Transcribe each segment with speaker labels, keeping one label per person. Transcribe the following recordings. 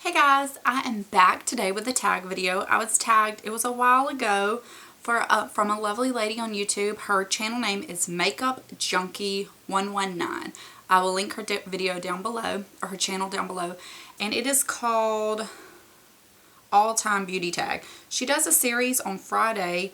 Speaker 1: Hey guys, I am back today with a tag video. I was tagged, it was a while ago, from a lovely lady on YouTube. Her channel name is Makeup Junkie 119. I will link her video down below, or her channel down below, and it is called All Time Beauty Tag. She does a series on Friday.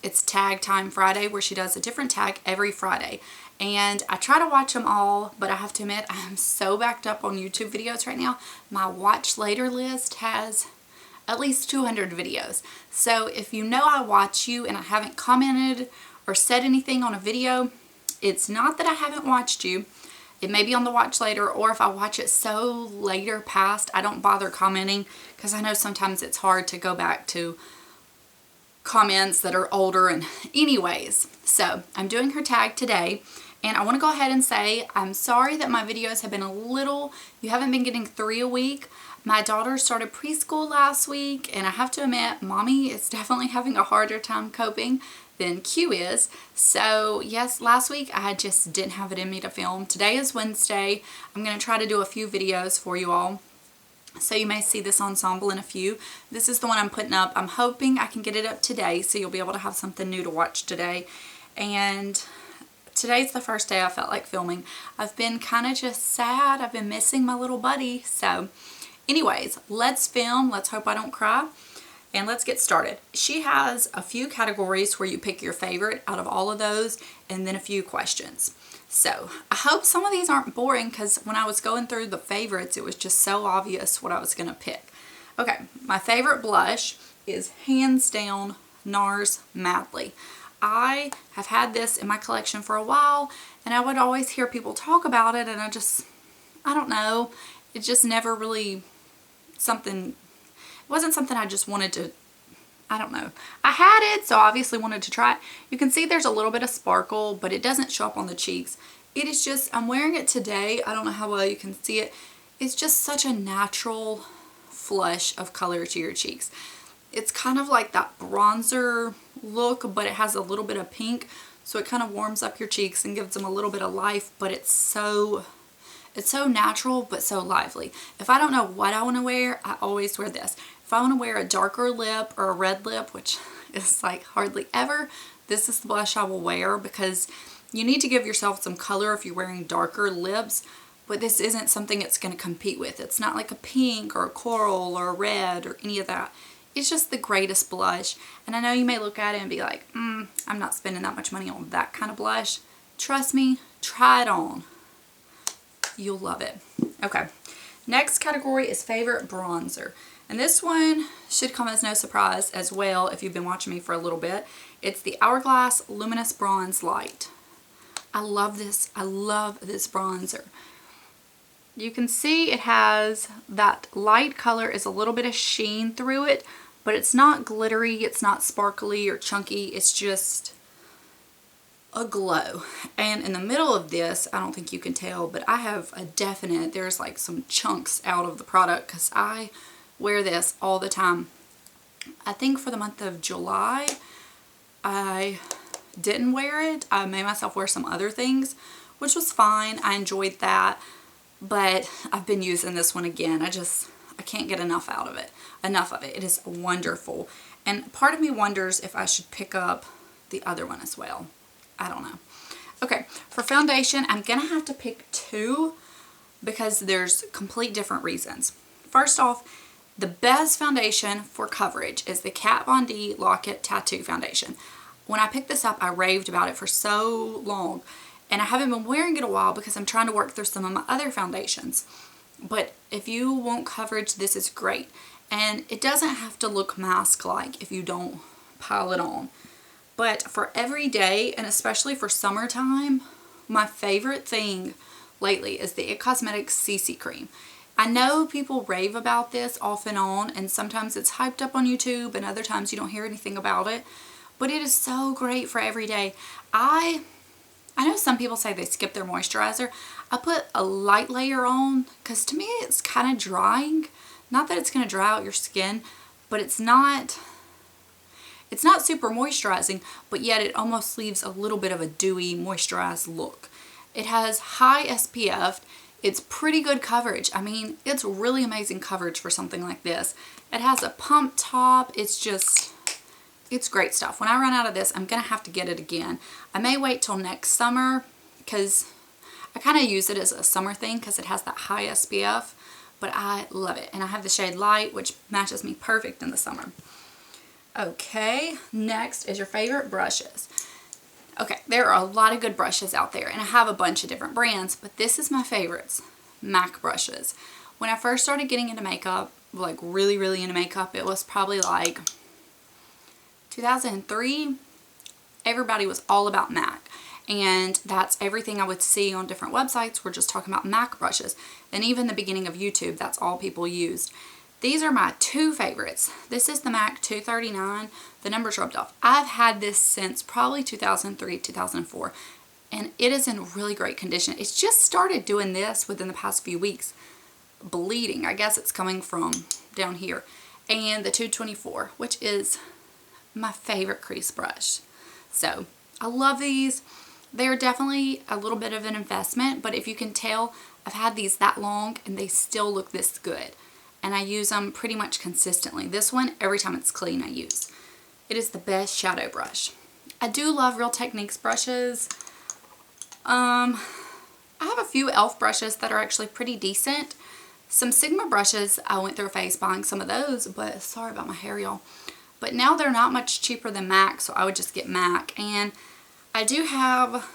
Speaker 1: It's Tag Time Friday, where she does a different tag every Friday. And I try to watch them all, but I have to admit I am so backed up on YouTube videos right now. My watch later list has at least 200 videos. So if you know I watch you and I haven't commented or said anything on a video, it's not that I haven't watched you. It may be on the watch later, or if I watch it so later past, I don't bother commenting, because I know sometimes it's hard to go back to comments that are older. And anyways, so I'm doing her tag today. And I want to go ahead and say I'm sorry that my videos have been you haven't been getting 3 a week. My daughter started preschool last week, and I have to admit, Mommy is definitely having a harder time coping than Q is. So yes, last week I just didn't have it in me to film. Today is Wednesday. I'm going to try to do a few videos for you all. So you may see this ensemble in a few. This is the one I'm putting up. I'm hoping I can get it up today, so you'll be able to have something new to watch today. And today's the first day I felt like filming. I've been kind of just sad. I've been missing my little buddy. So anyways, let's film. Let's hope I don't cry. And let's get started. She has a few categories where you pick your favorite out of all of those, and then a few questions. So I hope some of these aren't boring, because when I was going through the favorites, it was just so obvious what I was going to pick. Okay, my favorite blush is hands down NARS Madly. I have had this in my collection for a while, and I would always hear people talk about it, and I don't know, it just never really it wasn't something I just wanted to, I don't know. I had it, so I obviously wanted to try it. You can see there's a little bit of sparkle, but it doesn't show up on the cheeks. It is just, I'm wearing it today. I don't know how well you can see it. It's just such a natural flush of color to your cheeks. It's kind of like that bronzer look, but it has a little bit of pink, so it kind of warms up your cheeks and gives them a little bit of life, but it's so natural but so lively. If I don't know what I want to wear, I always wear this. If I want to wear a darker lip or a red lip, which is like hardly ever, this is the blush I will wear, because you need to give yourself some color if you're wearing darker lips, but this isn't something it's going to compete with. It's not like a pink or a coral or a red or any of that. It's just the greatest blush. And I know you may look at it and be like, I'm not spending that much money on that kind of blush. Trust me, try it on. You'll love it. Okay, next category is favorite bronzer. And this one should come as no surprise as well if you've been watching me for a little bit. It's the Hourglass Luminous Bronze Light. I love this. I love this bronzer. You can see it has that light color, is a little bit of sheen through it, but it's not glittery, it's not sparkly or chunky, it's just a glow. And in the middle of this, I don't think you can tell, but I have a definite, there's like some chunks out of the product, because I wear this all the time. I think for the month of July, I didn't wear it. I made myself wear some other things, which was fine. I enjoyed that, but I've been using this one again. I can't get enough of it. It is wonderful. And part of me wonders if I should pick up the other one as well. I don't know. Okay, for foundation, I'm going to have to pick 2, because there's complete different reasons. First off, the best foundation for coverage is the Kat Von D Lock-It Tattoo Foundation. When I picked this up, I raved about it for so long, and I haven't been wearing it a while because I'm trying to work through some of my other foundations. But if you want coverage, this is great. And it doesn't have to look mask-like if you don't pile it on. But for every day, and especially for summertime, my favorite thing lately is the It Cosmetics CC Cream. I know people rave about this off and on, and sometimes it's hyped up on YouTube, and other times you don't hear anything about it. But it is so great for every day. I know some people say they skip their moisturizer. I put a light layer on, because to me it's kind of drying. Not that it's going to dry out your skin, but it's not super moisturizing, but yet it almost leaves a little bit of a dewy, moisturized look. It has high SPF. It's pretty good coverage. I mean, it's really amazing coverage for something like this. It has a pump top. It's great stuff. When I run out of this, I'm going to have to get it again. I may wait till next summer because I kind of use it as a summer thing because it has that high SPF, but I love it. And I have the shade Light, which matches me perfect in the summer. Okay, next is your favorite brushes. Okay, there are a lot of good brushes out there, and I have a bunch of different brands, but this is my favorites, MAC brushes. When I first started getting into makeup, like really, really into makeup, it was probably like 2003. Everybody was all about MAC, and that's everything I would see on different websites were just talking about MAC brushes. And even the beginning of YouTube, that's all people used. These are my two favorites. This is the MAC 239. The number's rubbed off. I've had this since probably 2003, 2004, and it is in really great condition. It's just started doing this within the past few weeks. Bleeding, I guess it's coming from down here. And the 224, which is my favorite crease brush. So, I love these. They're definitely a little bit of an investment, but if you can tell, I've had these that long and they still look this good. And I use them pretty much consistently. This one, every time it's clean, I use. It is the best shadow brush. I do love Real Techniques brushes. I have a few e.l.f. brushes that are actually pretty decent. Some Sigma brushes, I went through a phase buying some of those, but sorry about my hair, y'all. But now they're not much cheaper than MAC, so I would just get MAC. And I do have,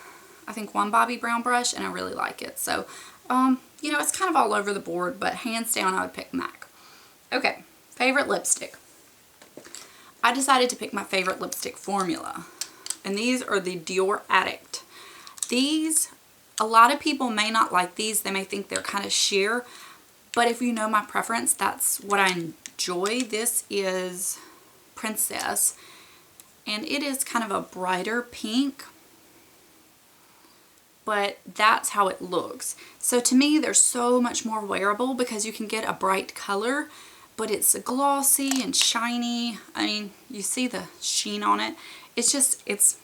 Speaker 1: I think, one Bobbi Brown brush, and I really like it. So, you know, it's kind of all over the board, but hands down, I would pick MAC. Okay, favorite lipstick. I decided to pick my favorite lipstick formula, and these are the Dior Addict. These, a lot of people may not like these. They may think they're kind of sheer, but if you know my preference, that's what I enjoy. This is Princess, and it is kind of a brighter pink, but that's how it looks. So to me, they're so much more wearable because you can get a bright color, but it's glossy and shiny. I mean, you see the sheen on it. It's just, it's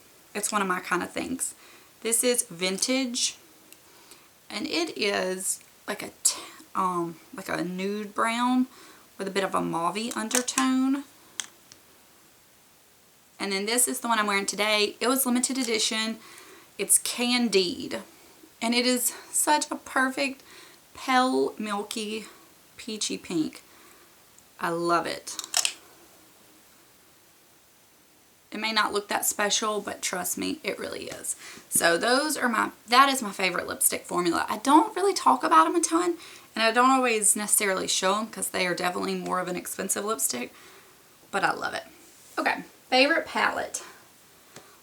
Speaker 1: one of my kind of things. This is Vintage, and it is like a nude brown with a bit of a mauve undertone. And then this is the one I'm wearing today. It was limited edition. It's Candide, and it is such a perfect pale, milky, peachy pink. I love it. It may not look that special, but trust me, it really is. So that is my favorite lipstick formula. I don't really talk about them a ton, and I don't always necessarily show them because they are definitely more of an expensive lipstick, but I love it. Okay, favorite palette.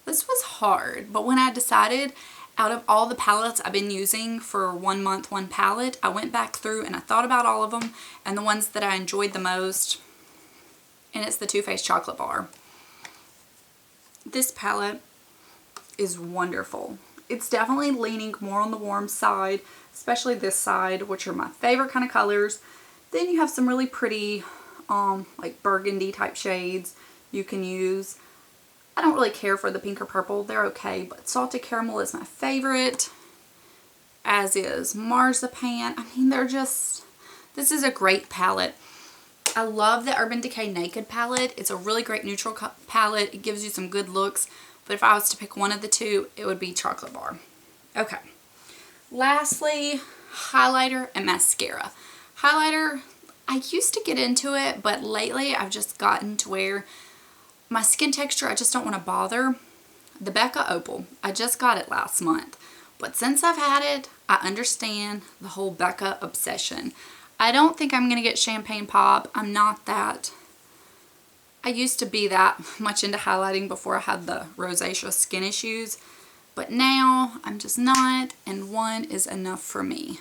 Speaker 1: This was hard, but when I decided, out of all the palettes I've been using for 1 month, one palette, I went back through and I thought about all of them and the ones that I enjoyed the most, and it's the Too Faced Chocolate Bar. This palette is wonderful. It's definitely leaning more on the warm side, especially this side, which are my favorite kind of colors. Then you have some really pretty, like burgundy type shades you can use. I don't really care for the pink or purple. They're okay, but Salted Caramel is my favorite, as is Marzipan. I mean, this is a great palette. I love the Urban Decay Naked palette. It's a really great neutral palette. It gives you some good looks, but if I was to pick one of the two, it would be Chocolate Bar. Okay. Lastly, highlighter and mascara. Highlighter, I used to get into it, but lately I've just gotten to where my skin texture, I just don't want to bother. The Becca Opal, I just got it last month. But since I've had it, I understand the whole Becca obsession. I don't think I'm going to get Champagne Pop. I'm not that. I used to be that much into highlighting before I had the rosacea skin issues. But now, I'm just not, and one is enough for me.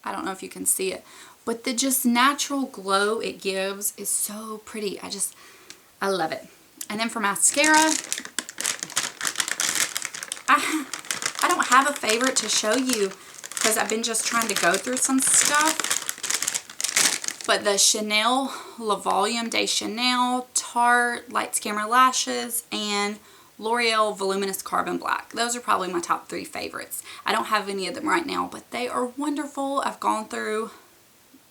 Speaker 1: I don't know if you can see it. But the just natural glow it gives is so pretty. I love it. And then for mascara, I don't have a favorite to show you because I've been just trying to go through some stuff. But the Chanel Le Volume de Chanel Tarte Lights Camera Lashes and L'Oreal Voluminous Carbon Black. Those are probably my top 3 favorites. I don't have any of them right now, but they are wonderful. I've gone through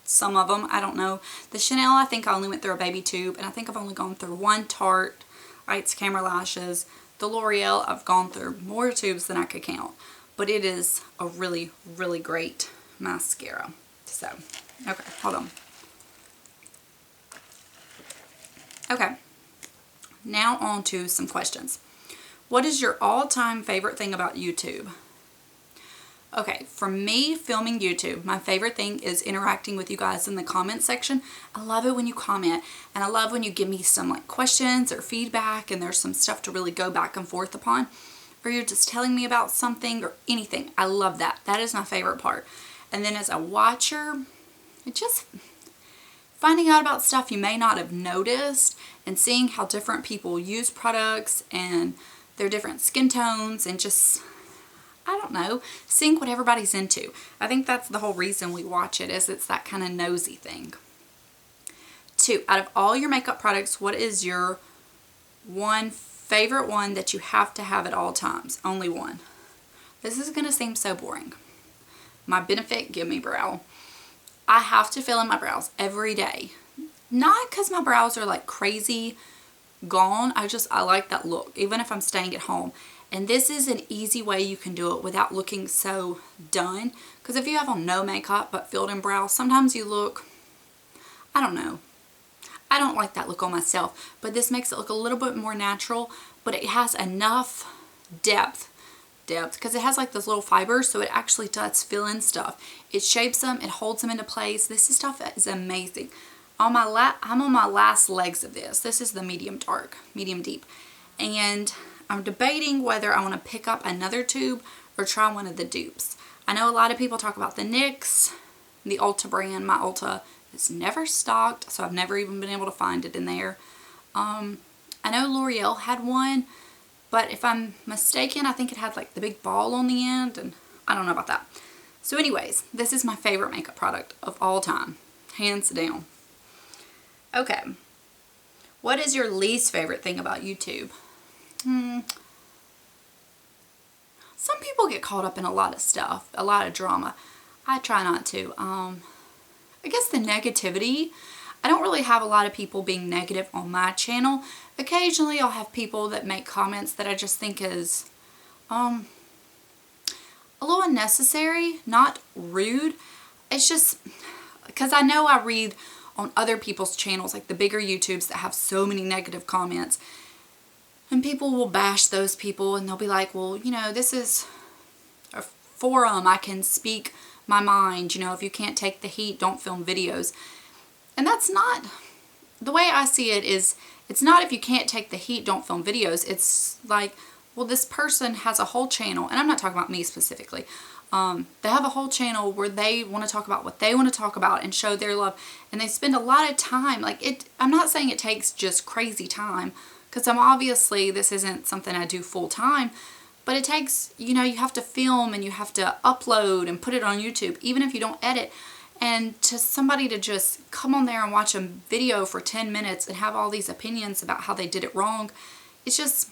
Speaker 1: some of them. I don't know. The Chanel, I think I only went through a baby tube, and I think I've only gone through one Tarte Lights Camera Lashes. The L'Oreal, I've gone through more tubes than I could count, but it is a really, really great mascara. So, okay, hold on. Okay, now on to some questions. What is your all-time favorite thing about YouTube? Okay, for me, filming YouTube, my favorite thing is interacting with you guys in the comment section. I love it when you comment, and I love when you give me some like questions or feedback, and there's some stuff to really go back and forth upon, or you're just telling me about something or anything. I love that. That is my favorite part. And then as a watcher, it just finding out about stuff you may not have noticed, and seeing how different people use products and their different skin tones, and just, I don't know, seeing what everybody's into. I think that's the whole reason we watch it, is it's that kind of nosy thing. 2, out of all your makeup products, what is your one favorite one that you have to have at all times? Only one. This is going to seem so boring. My Benefit Gimme Brow. I have to fill in my brows every day. Not because my brows are like crazy gone. I like that look, even if I'm staying at home. And this is an easy way you can do it without looking so done. Because if you have on no makeup but filled in brows, sometimes you look, I don't know. I don't like that look on myself. But this makes it look a little bit more natural. But it has enough depth because it has like those little fibers, so it actually does fill in stuff. It shapes them, it holds them into place. This stuff is amazing. I'm on my last legs of this. This is the medium dark, medium deep. And I'm debating whether I want to pick up another tube or try one of the dupes. I know a lot of people talk about the NYX, the Ulta brand. My Ulta is never stocked, so I've never even been able to find it in there. I know L'Oreal had one, but if I'm mistaken, I think it had like the big ball on the end, and I don't know about that. So anyways, this is my favorite makeup product of all time, hands down. Okay, what is your least favorite thing about YouTube? Some people get caught up in a lot of stuff, a lot of drama. I try not to. I guess the negativity. I don't really have a lot of people being negative on my channel. Occasionally I'll have people that make comments that I just think is a little unnecessary, not rude. It's just because I know I read on other people's channels, like the bigger YouTubes that have so many negative comments, and people will bash those people, and they'll be like, well, you know, this is a forum. I can speak my mind. You know, if you can't take the heat, don't film videos. And that's not, the way I see it is, it's not if you can't take the heat, don't film videos. It's like, well, this person has a whole channel, and I'm not talking about me specifically. They have a whole channel where they want to talk about what they want to talk about and show their love. And they spend a lot of time, like I'm not saying it takes just crazy time, because obviously this isn't something I do full time, but it takes, you know, you have to film and you have to upload and put it on YouTube, even if you don't edit. And to somebody to just come on there and watch a video for 10 minutes and have all these opinions about how they did it wrong, it's just,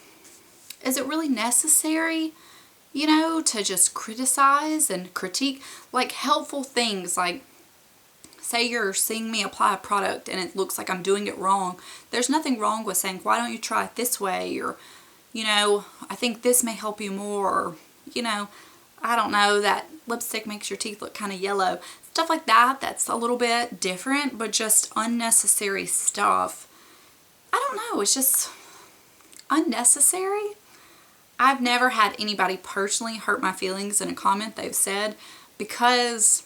Speaker 1: is it really necessary, you know, to just criticize and critique? Like helpful things, like say you're seeing me apply a product and it looks like I'm doing it wrong. There's nothing wrong with saying, why don't you try it this way? Or, you know, I think this may help you more. Or, you know, I don't know, that lipstick makes your teeth look kind of yellow. Stuff like that, that's a little bit different, but just unnecessary stuff. I don't know, it's just unnecessary. I've never had anybody personally hurt my feelings in a comment they've said, because,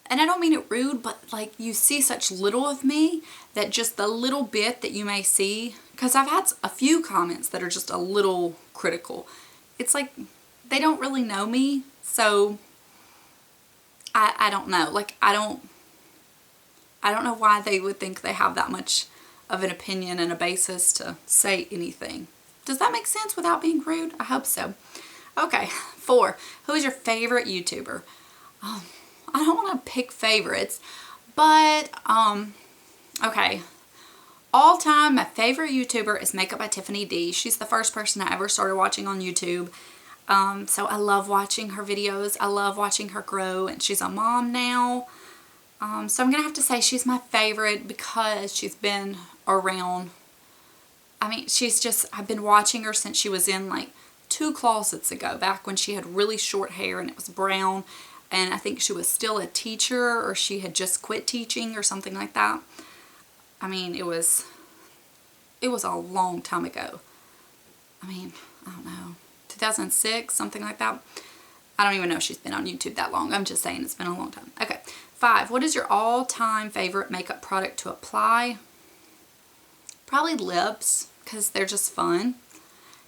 Speaker 1: and I don't mean it rude, but like you see such little of me that just the little bit that you may see, because I've had a few comments that are just a little critical. It's like they don't really know me, so I don't know. Like I don't know why they would think they have that much of an opinion and a basis to say anything. Does that make sense without being rude? I hope so. Okay, 4. Who is your favorite YouTuber? I don't want to pick favorites, but okay. All time, my favorite YouTuber is Makeup by Tiffany D. She's the first person I ever started watching on YouTube. So I love watching her videos. I love watching her grow, and she's a mom now. So I'm going to have to say she's my favorite because she's been around. I mean, I've been watching her since she was in like 2 closets ago, back when she had really short hair and it was brown. And I think she was still a teacher, or she had just quit teaching or something like that. I mean, it was a long time ago. I mean, I don't know, 2006, something like that. I don't even know if she's been on YouTube that long. I'm just saying it's been a long time. Okay. 5, what is your all-time favorite makeup product to apply? Probably lips, because they're just fun.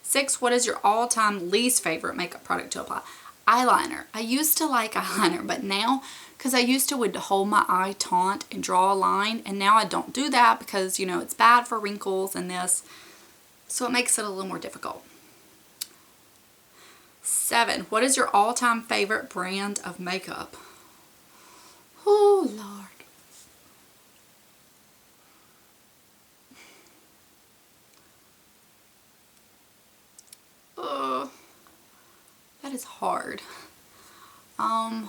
Speaker 1: 6, what is your all-time least favorite makeup product to apply? Eyeliner. I used to like eyeliner, but now, because I used to would hold my eye taut and draw a line, and now I don't do that because, you know, it's bad for wrinkles and this, so it makes it a little more difficult. 7, what is your all-time favorite brand of makeup? Oh, Lord. That is hard. I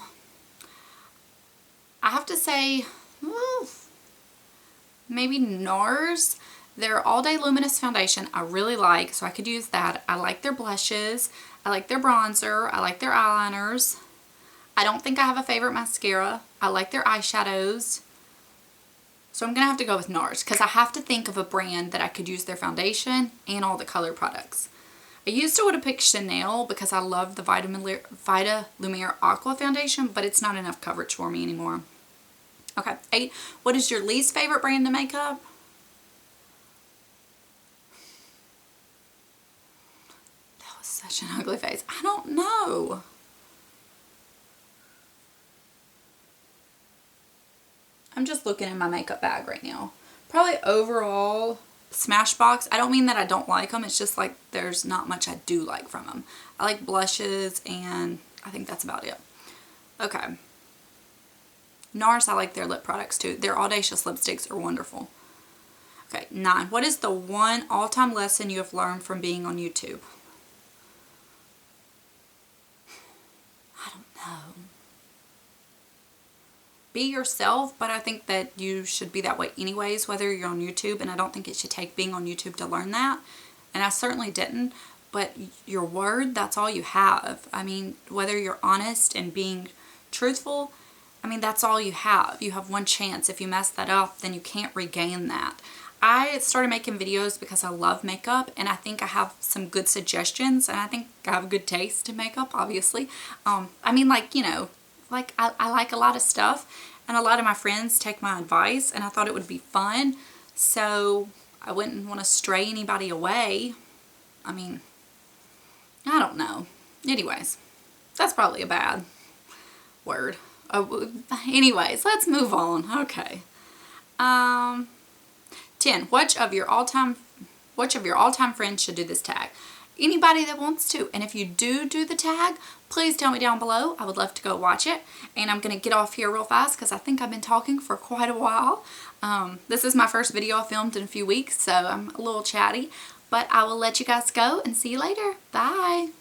Speaker 1: have to say, maybe NARS. Their All Day Luminous Foundation I really like, so I could use that. I like their blushes. I like their bronzer. I like their eyeliners. I don't think I have a favorite mascara. I like their eyeshadows. So I'm going to have to go with NARS because I have to think of a brand that I could use their foundation and all the color products. I used to want to pick Chanel because I love the Vita Lumiere Aqua Foundation, but it's not enough coverage for me anymore. Okay, 8. What is your least favorite brand of makeup? That was such an ugly face. I don't know. I'm just looking in my makeup bag right now. Probably overall Smashbox. I don't mean that I don't like them. It's just like there's not much I do like from them. I like blushes, and I think that's about it. Okay. NARS, I like their lip products too. Their Audacious lipsticks are wonderful. Okay, 9. What is the one all-time lesson you have learned from being on YouTube? I don't know. Be yourself, but I think that you should be that way anyways, whether you're on YouTube, and I don't think it should take being on YouTube to learn that. And I certainly didn't, but your word, that's all you have. I mean, whether you're honest and being truthful, I mean, that's all you have. You have one chance. If you mess that up, then you can't regain that. I started making videos because I love makeup, and I think I have some good suggestions, and I think I have a good taste in makeup, obviously. I mean, like, you know, like I like a lot of stuff, and a lot of my friends take my advice, and I thought it would be fun, so I wouldn't want to stray anybody away. I mean, I don't know. Anyways, that's probably a bad word. Anyways, let's move on. Okay. 10. Which of your all-time friends should do this tag? Anybody that wants to. And if you do the tag, please tell me down below. I would love to go watch it. And I'm going to get off here real fast because I think I've been talking for quite a while. This is my first video I filmed in a few weeks, so I'm a little chatty. But I will let you guys go and see you later. Bye.